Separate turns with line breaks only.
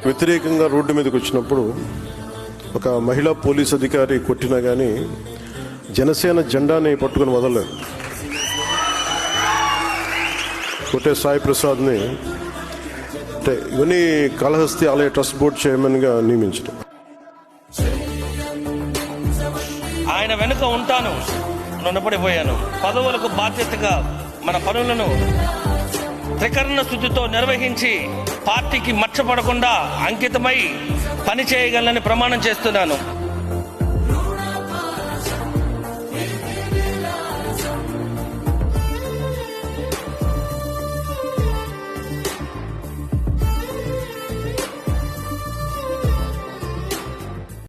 వ్యతిరేకంగా రోడ్డు మీదకి వచ్చినప్పుడు ఒక మహిళా పోలీస్ అధికారి కొట్టినా కానీ జనసేన జెండాని పట్టుకుని వదలలేదు. కొట్టే సాయి ప్రసాద్ని ఇవన్నీ కాళహస్తి ఆలయ ట్రస్ట్ బోర్డు చైర్మన్గా నియమించడం.
ఆయన వెనుక ఉంటాను, రుణపడిపోయాను. పదవులకు బాధ్యతగా మన పనులను త్రికరణ శుద్ధితో నిర్వహించి పార్టీకి మచ్చపడకుండా అంకితమై పని చేయగలనని ప్రమాణం చేస్తున్నాను.